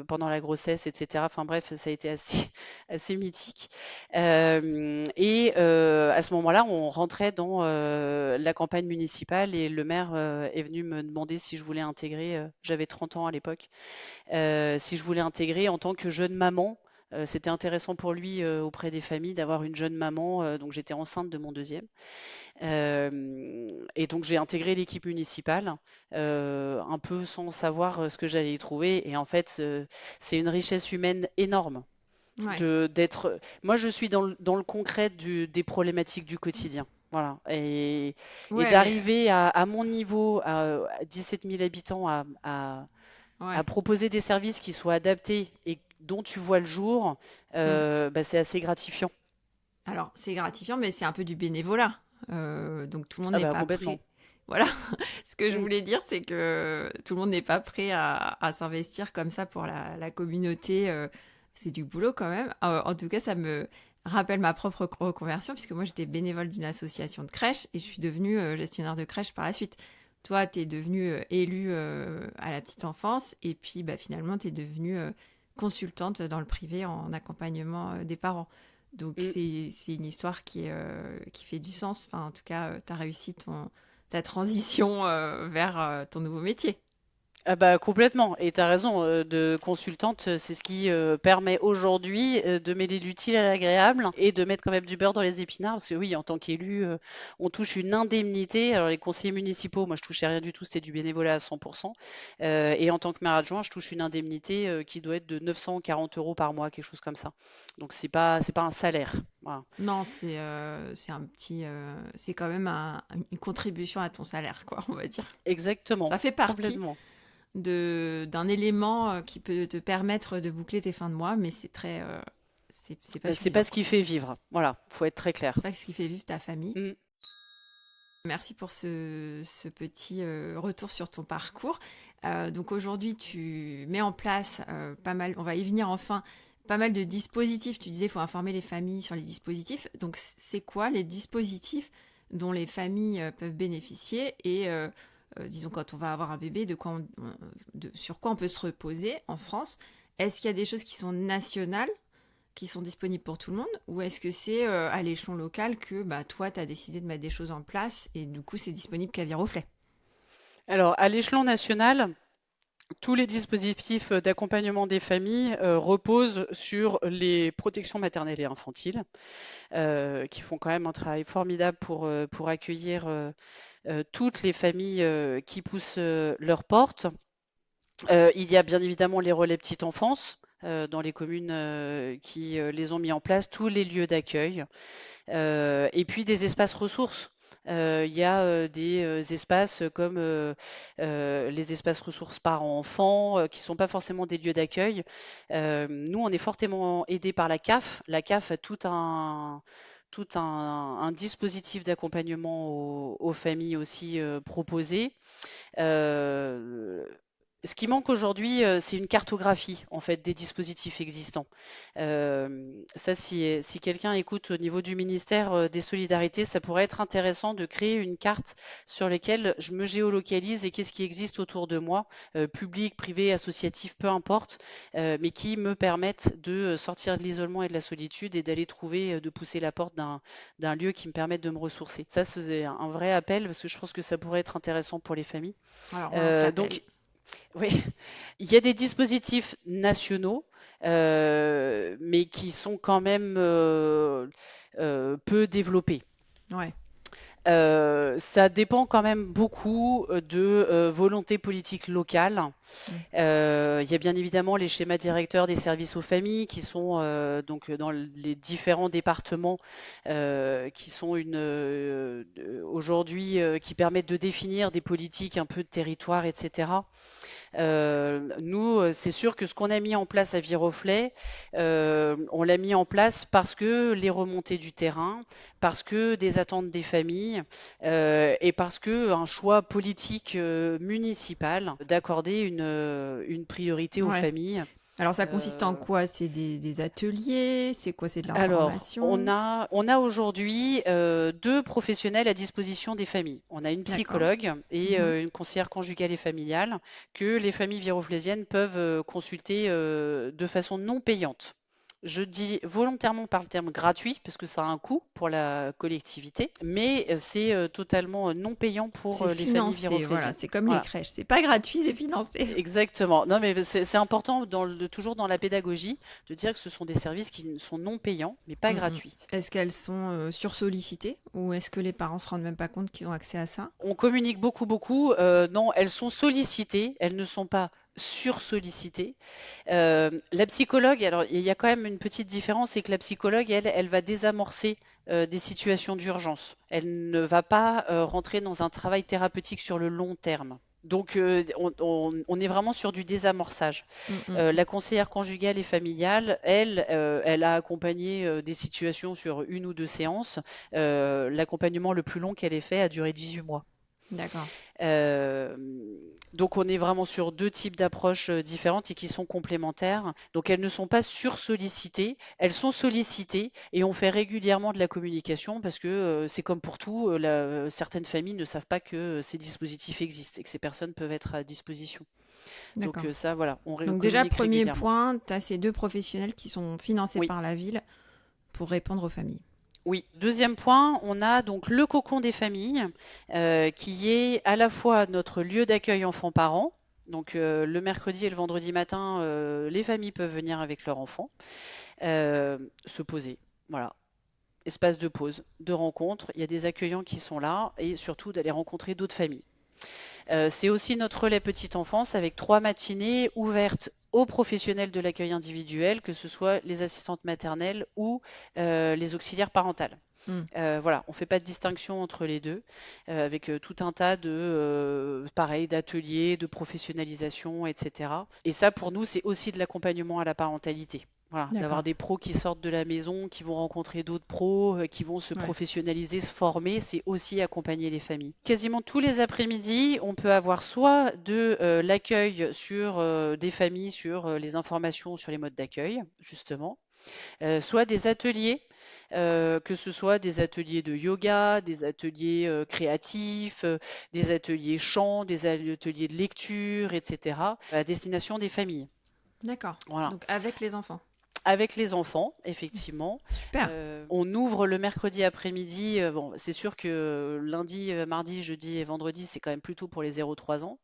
S1: pendant la grossesse, etc. Enfin bref, ça a été assez, assez mythique. Et à ce moment-là, on rentrait dans la campagne municipale et le maire est venu me demander si je voulais intégrer, j'avais 30 ans à l'époque, si je voulais intégrer en tant que jeune maman. C'était intéressant pour lui auprès des familles d'avoir une jeune maman, donc j'étais enceinte de mon deuxième. Et donc j'ai intégré l'équipe municipale, un peu sans savoir ce que j'allais y trouver. Et en fait, c'est une richesse humaine énorme
S2: Ouais.
S1: d'être. Moi, je suis dans le concret des problématiques du quotidien. Voilà. Et
S2: Ouais, mais
S1: d'arriver à mon niveau, à 17 000 habitants, à
S2: ouais.
S1: proposer des services qui soient adaptés et dont tu vois le jour,
S2: Mm.
S1: bah, c'est assez gratifiant.
S2: Alors, c'est gratifiant, mais c'est un peu du bénévolat. Donc, tout le monde
S1: Ah
S2: n'est
S1: bah
S2: pas
S1: complètement.
S2: prêt. Voilà. Ce que je
S1: Mm.
S2: voulais dire, c'est que tout le monde n'est pas prêt à s'investir comme ça pour la communauté. C'est du boulot quand même. En tout cas, ça me rappelle ma propre reconversion, puisque moi, j'étais bénévole d'une association de crèche et je suis devenue gestionnaire de crèche par la suite. Toi, tu es devenue élue à la petite enfance et puis bah, finalement, tu es devenue consultante dans le privé en accompagnement des parents. Donc
S1: Mm.
S2: c'est une histoire qui fait du sens. Enfin, en tout cas, tu as réussi ta transition vers ton nouveau métier.
S1: Ah bah complètement, et tu as raison, de consultante, c'est ce qui permet aujourd'hui de mêler l'utile à l'agréable et de mettre quand même du beurre dans les épinards, parce que oui, en tant qu'élu, on touche une indemnité. Alors les conseillers municipaux, moi je touchais rien du tout, c'était du bénévolat à 100%, et en tant que maire adjoint, je touche une indemnité qui doit être de 940 euros par mois, quelque chose comme ça. Donc c'est pas un salaire. Voilà.
S2: Non, c'est un petit, c'est quand même une contribution à ton salaire, quoi, on va dire.
S1: Exactement,
S2: Ça fait partie
S1: complètement.
S2: d'un élément qui peut te permettre de boucler tes fins de mois, mais c'est pas
S1: Bah, c'est pas
S2: suffisant,
S1: ce
S2: quoi.
S1: qui fait vivre. Voilà, faut être très clair.
S2: C'est pas ce qui fait vivre ta famille.
S1: Mm.
S2: Merci pour ce petit retour sur ton parcours. Donc aujourd'hui, tu mets en place pas mal, on va y venir enfin, pas mal de dispositifs. Tu disais, il faut informer les familles sur les dispositifs. Donc c'est quoi les dispositifs dont les familles peuvent bénéficier et disons quand on va avoir un bébé, sur quoi on peut se reposer en France? Est-ce qu'il y a des choses qui sont nationales qui sont disponibles pour tout le monde ou est-ce que c'est à l'échelon local que bah, toi, tu as décidé de mettre des choses en place et du coup, c'est disponible qu'à Viroflay?
S1: Alors, à l'échelon national, tous les dispositifs d'accompagnement des familles reposent sur les protections maternelles et infantiles, qui font quand même un travail formidable pour accueillir toutes les familles qui poussent leurs portes. Il y a bien évidemment les relais petite enfance. Dans les communes qui les ont mis en place, tous les lieux d'accueil, et puis des espaces ressources. Il y a des espaces comme les espaces ressources parents-enfants, qui ne sont pas forcément des lieux d'accueil. Nous, on est fortement aidés par la CAF. La CAF a tout un dispositif d'accompagnement aux familles aussi proposé. Euh, Ce qui manque aujourd'hui, c'est une cartographie en fait des dispositifs existants. Ça, si quelqu'un écoute au niveau du ministère des Solidarités, ça pourrait être intéressant de créer une carte sur laquelle je me géolocalise et qu'est-ce qui existe autour de moi, public, privé, associatif, peu importe, mais qui me permettent de sortir de l'isolement et de la solitude et d'aller trouver, de pousser la porte d'un lieu qui me permette de me ressourcer. Ça, c'est un vrai appel parce que je pense que ça pourrait être intéressant pour les familles.
S2: Alors, on lance l'appel.
S1: Donc, oui, il y a des dispositifs nationaux, mais qui sont quand même peu développés.
S2: Ouais.
S1: Ça dépend quand même beaucoup de volonté politique locale.
S2: Mm.
S1: Il y a bien évidemment les schémas directeurs des services aux familles qui sont donc dans les différents départements qui sont aujourd'hui qui permettent de définir des politiques un peu de territoire, etc. Nous, c'est sûr que ce qu'on a mis en place à Viroflay, on l'a mis en place parce que les remontées du terrain, parce que des attentes des familles et parce que un choix politique municipal d'accorder une priorité aux
S2: Ouais.
S1: familles.
S2: Alors ça consiste en
S1: Euh,
S2: quoi? C'est des ateliers? C'est quoi? C'est de
S1: alors,
S2: l'information?
S1: on a aujourd'hui deux professionnels à disposition des familles. On a une
S2: D'accord.
S1: psychologue et
S2: Mhm.
S1: une conseillère conjugale et familiale que les familles viroflésiennes peuvent consulter de façon non payante. Je dis volontairement par le terme gratuit parce que ça a un coût pour la collectivité, mais c'est totalement non payant pour
S2: C'est
S1: les familles
S2: financé, voilà.
S1: viroflésiennes.
S2: C'est comme les
S1: Voilà.
S2: crèches. C'est pas gratuit, c'est financé.
S1: Exactement. Non, mais c'est important toujours dans la pédagogie de dire que ce sont des services qui sont non payants, mais pas
S2: Mm, mm.
S1: gratuits.
S2: Est-ce qu'elles sont sursollicitées ou est-ce que les parents se rendent même pas compte qu'ils ont accès à ça?
S1: On communique beaucoup, beaucoup. Non, elles sont sollicitées, elles ne sont pas sursollicitées. La psychologue, alors il y a quand même une petite différence, c'est que la psychologue, elle va désamorcer des situations d'urgence. Elle ne va pas rentrer dans un travail thérapeutique sur le long terme. Donc, on est vraiment sur du désamorçage.
S2: Mm, mm.
S1: La conseillère conjugale et familiale, elle, elle a accompagné des situations sur une ou deux séances. L'accompagnement le plus long qu'elle ait fait a duré 18 mois.
S2: D'accord.
S1: Euh, donc on est vraiment sur deux types d'approches différentes et qui sont complémentaires. Donc elles ne sont pas sursollicitées, elles sont sollicitées et on fait régulièrement de la communication parce que c'est comme pour tout, certaines familles ne savent pas que ces dispositifs existent et que ces personnes peuvent être à disposition. Donc
S2: D'accord.
S1: ça, voilà,
S2: Donc déjà,
S1: communique
S2: premier
S1: régulièrement.
S2: point, tu as ces deux professionnels qui sont financés
S1: Oui.
S2: par la ville pour répondre aux familles.
S1: Oui, deuxième point, on a donc le cocon des familles, qui est à la fois notre lieu d'accueil enfants-parents. Donc le mercredi et le vendredi matin, les familles peuvent venir avec leurs enfants, se poser. Voilà, espace de pause, de rencontre. Il y a des accueillants qui sont là et surtout d'aller rencontrer d'autres familles. C'est aussi notre relais petite enfance avec 3 matinées ouvertes aux professionnels de l'accueil individuel, que ce soit les assistantes maternelles ou les auxiliaires parentales.
S2: Mm.
S1: Voilà, on ne fait pas de distinction entre les deux, avec tout un tas de, pareil, d'ateliers, de professionnalisation, etc. Et ça, pour nous, c'est aussi de l'accompagnement à la parentalité. Voilà, d'avoir
S2: D'accord.
S1: des pros qui sortent de la maison, qui vont rencontrer d'autres pros, qui vont se
S2: Ouais.
S1: professionnaliser, se former, c'est aussi accompagner les familles. Quasiment tous les après-midi, on peut avoir soit de l'accueil sur des familles, sur les informations sur les modes d'accueil, justement, soit des ateliers, que ce soit des ateliers de yoga, des ateliers créatifs, des ateliers chant, des ateliers de lecture, etc., à destination des familles.
S2: D'accord.
S1: Voilà.
S2: Donc avec les enfants.
S1: Avec les enfants, effectivement.
S2: Super.
S1: On ouvre le mercredi après-midi. Bon, c'est sûr que lundi, mardi, jeudi et vendredi, c'est quand même plutôt pour les 0-3 ans.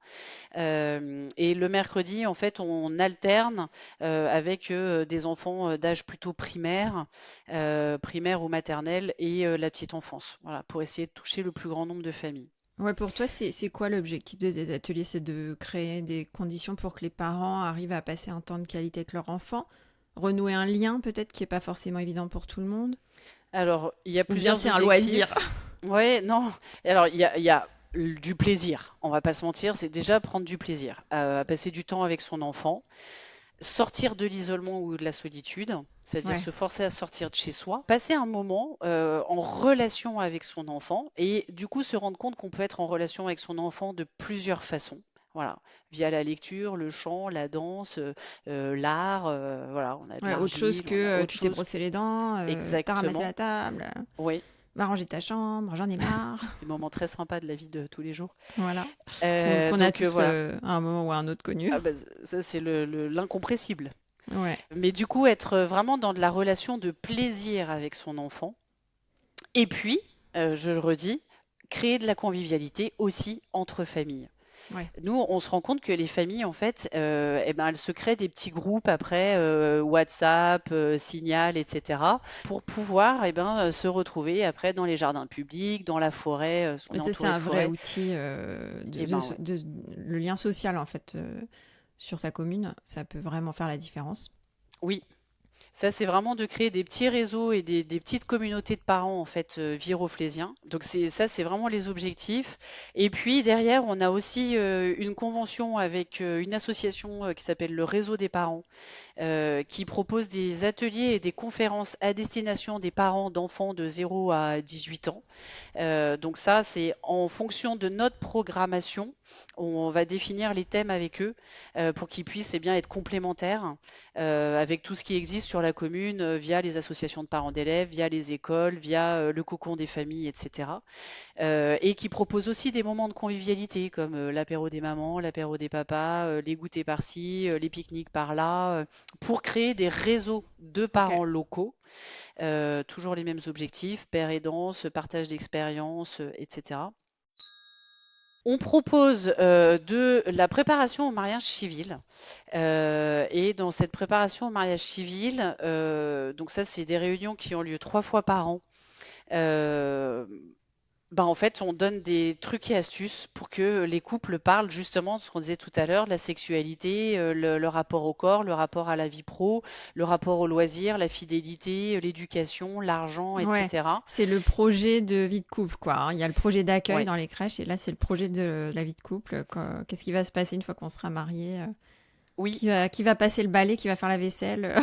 S1: Et le mercredi, en fait, on alterne avec des enfants d'âge plutôt primaire, primaire ou maternelle, et la petite enfance. Voilà, pour essayer de toucher le plus grand nombre de familles.
S2: Ouais, pour toi, c'est quoi l'objectif de ces ateliers? C'est de créer des conditions pour que les parents arrivent à passer un temps de qualité avec leur enfant, renouer un lien peut-être qui n'est pas forcément évident pour tout le monde,
S1: Alors, il y a
S2: ou bien
S1: plusieurs
S2: c'est un loisir.
S1: objectifs. Ouais, non. Alors, il y a du plaisir. On va pas se mentir, c'est déjà prendre du plaisir, à passer du temps avec son enfant, sortir de l'isolement ou de la solitude, c'est-à-dire
S2: Ouais,
S1: se forcer à sortir de chez soi, passer un moment en relation avec son enfant et du coup se rendre compte qu'on peut être en relation avec son enfant de plusieurs façons. Voilà, via la lecture, le chant, la danse, l'art, voilà, on a de
S2: ouais, autre chose
S1: l'argile, on a
S2: que
S1: autre
S2: tu t'es
S1: chose.
S2: brossé les dents, t'as ramassé
S1: Exactement,
S2: la table,
S1: oui,
S2: va ranger ta chambre, j'en ai marre.
S1: des moments très sympas de la vie de tous les jours.
S2: Voilà. Qu'on a
S1: Donc
S2: tous
S1: voilà.
S2: à un moment ou à un autre connu.
S1: Ah bah, ça c'est l'incompressible.
S2: Ouais,
S1: Mais du coup, être vraiment dans de la relation de plaisir avec son enfant. Et puis, je le redis, créer de la convivialité aussi entre familles.
S2: Ouais.
S1: Nous, on se rend compte que les familles, en fait, eh ben, elles se créent des petits groupes après, WhatsApp, Signal, etc., pour pouvoir, se retrouver après dans les jardins publics, dans la forêt, on
S2: Mais
S1: est
S2: ça, c'est
S1: entouré de
S2: un vrai
S1: forêt.
S2: outil
S1: Eh ben ouais.
S2: le lien social, en fait, sur sa commune. Ça peut vraiment faire la différence.
S1: Oui, ça, c'est vraiment de créer des petits réseaux et des petites communautés de parents en fait viroflésiens. Donc c'est vraiment les objectifs. Et puis derrière, on a aussi une convention avec une association qui s'appelle le Réseau des parents, qui propose des ateliers et des conférences à destination des parents d'enfants de 0 à 18 ans. Donc ça, c'est en fonction de notre programmation, on va définir les thèmes avec eux pour qu'ils puissent bien être complémentaires avec tout ce qui existe sur la commune via les associations de parents d'élèves, via les écoles, via le cocon des familles, etc. Et qui proposent aussi des moments de convivialité comme l'apéro des mamans, l'apéro des papas, les goûters par-ci, les pique-niques par-là, pour créer des réseaux de
S2: Ok.
S1: parents locaux. Toujours les mêmes objectifs, pair et danse, partage d'expériences, etc. On propose de la préparation au mariage civil. Et dans cette préparation au mariage civil, donc ça, c'est des réunions qui ont lieu 3 fois par an. Euh, en fait, on donne des trucs et astuces pour que les couples parlent justement de ce qu'on disait tout à l'heure, de la sexualité, le rapport au corps, le rapport à la vie pro, le rapport au loisir, la fidélité, l'éducation, l'argent,
S2: Ouais,
S1: etc.
S2: c'est le projet de vie de couple, quoi, hein. Il y a le projet d'accueil
S1: Ouais.
S2: dans les crèches et là, c'est le projet de la vie de couple. Qu'est-ce qui va se passer une fois qu'on sera marié?
S1: Oui,
S2: Qui va passer le balai, qui va faire la vaisselle?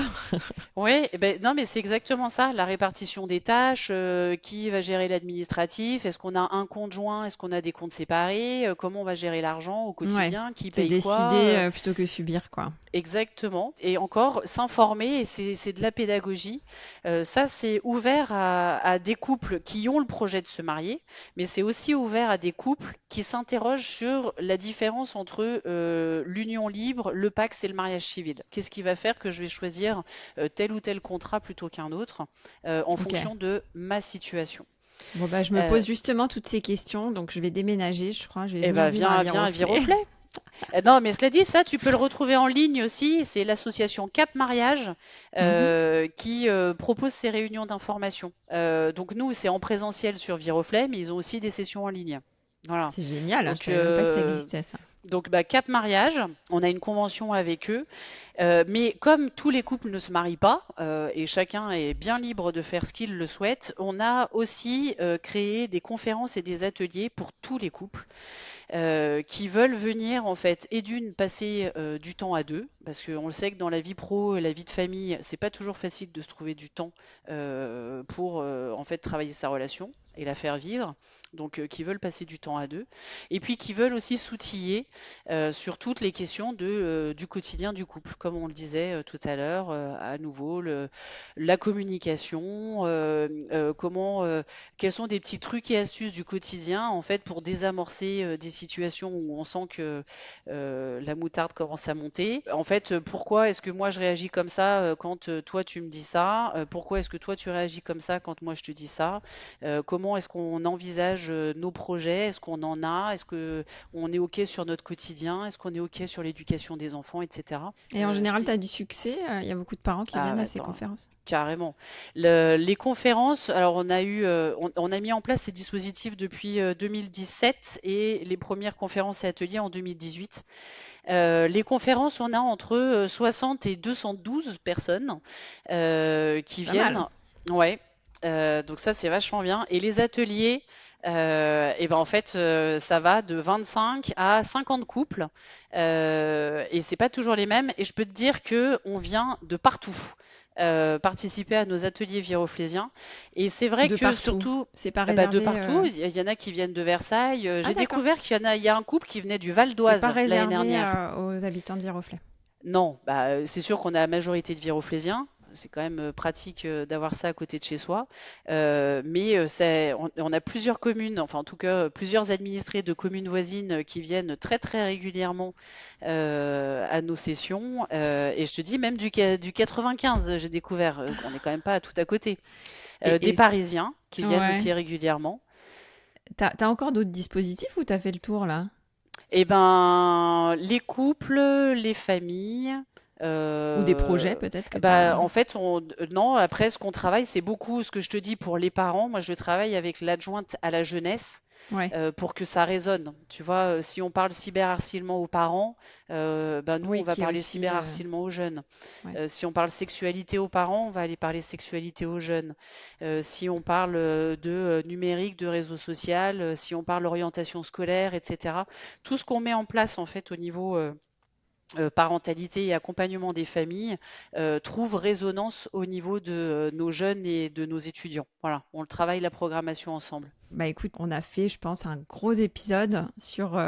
S1: oui, non, mais c'est exactement ça, la répartition des tâches, qui va gérer l'administratif, est-ce qu'on a un compte joint, est-ce qu'on a des comptes séparés, comment on va gérer l'argent au
S2: Ouais,
S1: quotidien, qui
S2: c'est
S1: paye quoi,
S2: décider plutôt que subir, quoi.
S1: exactement. Et encore, s'informer, et c'est de la pédagogie. Ça, c'est ouvert à des couples qui ont le projet de se marier, mais c'est aussi ouvert à des couples qui s'interrogent sur la différence entre l'union libre, le PACS et le mariage civil. Qu'est-ce qui va faire que je vais choisir tel ou tel contrat plutôt qu'un autre en
S2: Ok.
S1: fonction de ma situation?
S2: Bon, bah, je me
S1: Euh,
S2: pose justement toutes ces questions, donc je vais déménager, je crois. Je vais
S1: eh
S2: venir
S1: ben,
S2: vivre à
S1: viens à
S2: Viroflay.
S1: Viroflay. Non, mais cela dit, ça, tu peux le retrouver en ligne aussi. C'est l'association Cap Mariage
S2: Mhm.
S1: qui propose ces réunions d'information. Donc nous, c'est en présentiel sur Viroflay, mais ils ont aussi des sessions en ligne. Voilà.
S2: C'est génial, je
S1: Donc,
S2: savais même pas que ça existait, ça.
S1: Cap Mariage, on a une convention avec eux. Mais comme tous les couples ne se marient pas, et chacun est bien libre de faire ce qu'il le souhaite, on a aussi créé des conférences et des ateliers pour tous les couples qui veulent venir en fait et d'une passer du temps à deux, parce qu'on le sait que dans la vie pro et la vie de famille, c'est pas toujours facile de se trouver du temps pour en fait travailler sa relation et la faire vivre. Donc, qui veulent passer du temps à deux, et puis qui veulent aussi s'outiller sur toutes les questions du quotidien du couple, comme on le disait tout à l'heure, à nouveau, la communication, quels sont des petits trucs et astuces du quotidien en fait pour désamorcer des situations où on sent que la moutarde commence à monter. En fait, pourquoi est-ce que moi je réagis comme ça quand toi tu me dis ça? Pourquoi est-ce que toi tu réagis comme ça quand moi je te dis ça? Comment est-ce qu'on envisage nos projets? Est-ce qu'on en a? Est-ce que on est OK sur notre quotidien? Est-ce qu'on est OK sur l'éducation des enfants, etc.
S2: Et en général, tu
S1: C'est
S2: as du succès. Il y a beaucoup de parents qui
S1: ah
S2: viennent à ces
S1: attends,
S2: conférences.
S1: carrément. Les conférences, alors on a mis en place ces dispositifs depuis 2017 et les premières conférences et ateliers en 2018. Les conférences, on a entre 60 et 212 personnes qui
S2: C'est pas mal.
S1: viennent. Ouais. Donc ça, c'est vachement bien. Et les ateliers, en fait, ça va de 25 à 50 couples. Et c'est pas toujours les mêmes. Et je peux te dire que on vient de partout participer à nos ateliers viroflésiens. Et c'est vrai
S2: De
S1: que
S2: partout.
S1: surtout,
S2: C'est pas
S1: de
S2: réservé.
S1: partout, il y en a qui viennent de Versailles.
S2: Ah,
S1: J'ai
S2: d'accord.
S1: découvert il y a un couple qui venait du Val
S2: C'est pas
S1: d'Oise l'année
S2: réservé
S1: dernière.
S2: aux habitants de Viroflay.
S1: Non, c'est sûr qu'on a la majorité de viroflésiens. C'est quand même pratique d'avoir ça à côté de chez soi. Mais on a plusieurs communes, enfin en tout cas plusieurs administrés de communes voisines qui viennent très très régulièrement à nos sessions. Et je te dis même du 95, j'ai découvert qu'on n'est quand même pas tout à côté.
S2: Et,
S1: Des
S2: et
S1: Parisiens qui viennent
S2: ouais.
S1: aussi régulièrement.
S2: T'as encore d'autres dispositifs ou t'as fait le tour là?
S1: Eh ben, les couples, les familles,
S2: Ou des projets
S1: euh,
S2: peut-être que tu
S1: bah,
S2: as...
S1: en fait, non, après, ce qu'on travaille, c'est beaucoup ce que je te dis pour les parents. Moi, je travaille avec l'adjointe à la jeunesse
S2: Ouais,
S1: pour que ça résonne. Tu vois, si on parle cyberharcèlement aux parents, bah, nous, on
S2: oui,
S1: va
S2: qui est
S1: parler
S2: aussi...
S1: cyberharcèlement aux jeunes.
S2: ouais.
S1: Si on parle sexualité aux parents, on va aller parler sexualité aux jeunes. Si on parle de numérique, de réseau social, si on parle orientation scolaire, etc. Tout ce qu'on met en place en fait au niveau parentalité et accompagnement des familles trouve résonance au niveau de nos jeunes et de nos étudiants. Voilà, on le travaille la programmation ensemble.
S2: Bah écoute, on a fait, je pense, un gros épisode sur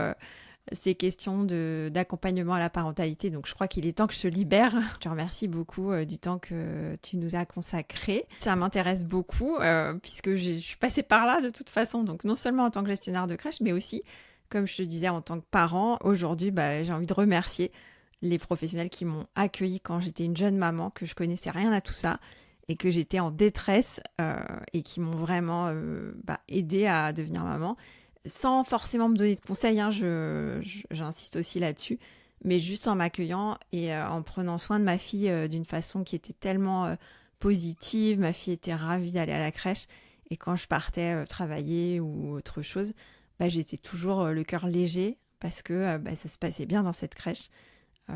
S2: ces questions d'accompagnement à la parentalité. Donc je crois qu'il est temps que je te libère. Je te remercie beaucoup du temps que tu nous as consacré. Ça m'intéresse beaucoup puisque je suis passée par là de toute façon. Donc non seulement en tant que gestionnaire de crèche, mais aussi, comme je te disais, en tant que parent. Aujourd'hui, bah, j'ai envie de remercier les professionnels qui m'ont accueillie quand j'étais une jeune maman, que je connaissais rien à tout ça et que j'étais en détresse et qui m'ont vraiment aidée à devenir maman sans forcément me donner de conseils, hein, j'insiste aussi là-dessus, mais juste en m'accueillant et en prenant soin de ma fille d'une façon qui était tellement positive. Ma fille était ravie d'aller à la crèche et quand je partais travailler ou autre chose, bah, j'étais toujours le cœur léger parce que ça se passait bien dans cette crèche.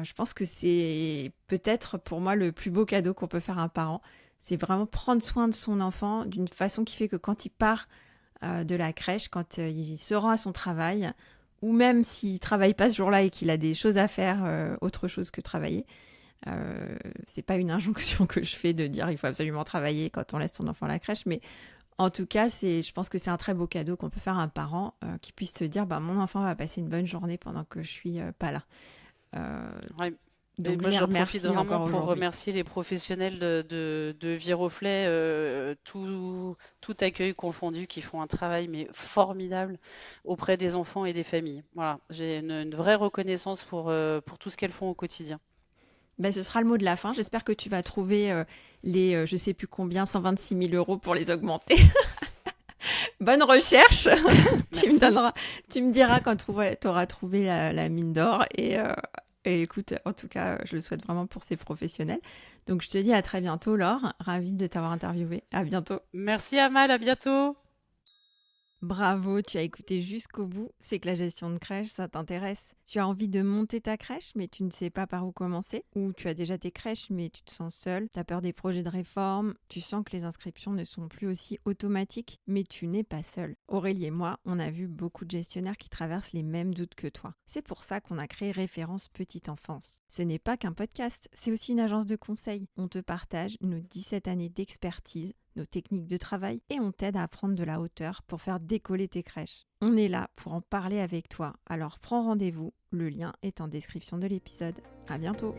S2: Je pense que c'est peut-être pour moi le plus beau cadeau qu'on peut faire à un parent. C'est vraiment prendre soin de son enfant d'une façon qui fait que quand il part de la crèche, quand il se rend à son travail, ou même s'il travaille pas ce jour-là et qu'il a des choses à faire, autre chose que travailler, c'est pas une injonction que je fais de dire il faut absolument travailler quand on laisse son enfant à la crèche, mais en tout cas, je pense que c'est un très beau cadeau qu'on peut faire à un parent qui puisse te dire bah, mon enfant va passer une bonne journée pendant que je suis pas là. Euh,
S1: Ouais. Et
S2: donc je
S1: moi,
S2: les
S1: j'en profite
S2: remercie
S1: vraiment
S2: encore
S1: pour
S2: aujourd'hui.
S1: remercier les professionnels de Viroflay, tout accueil confondu, qui font un travail mais formidable auprès des enfants et des familles. Voilà, j'ai une vraie reconnaissance pour tout ce qu'elles font au quotidien.
S2: Ben, ce sera le mot de la fin. J'espère que tu vas trouver les, je sais plus combien, 126 000 euros pour les augmenter. Bonne recherche. tu me
S1: Merci.
S2: donneras, tu me diras quand tu auras trouvé la mine d'or. Et écoute, en tout cas, je le souhaite vraiment pour ces professionnels. Donc, je te dis à très bientôt, Laure. Ravie de t'avoir interviewé. À bientôt.
S1: Merci Amal, à bientôt.
S2: Bravo, tu as écouté jusqu'au bout. C'est que la gestion de crèche, ça t'intéresse. Tu as envie de monter ta crèche, mais tu ne sais pas par où commencer. Ou tu as déjà tes crèches, mais tu te sens seule. Tu as peur des projets de réforme. Tu sens que les inscriptions ne sont plus aussi automatiques. Mais tu n'es pas seule. Aurélie et moi, on a vu beaucoup de gestionnaires qui traversent les mêmes doutes que toi. C'est pour ça qu'on a créé Référence Petite Enfance. Ce n'est pas qu'un podcast, c'est aussi une agence de conseil. On te partage nos 17 années d'expertise, nos techniques de travail et on t'aide à prendre de la hauteur pour faire décoller tes crèches. On est là pour en parler avec toi, alors prends rendez-vous, le lien est en description de l'épisode. À bientôt!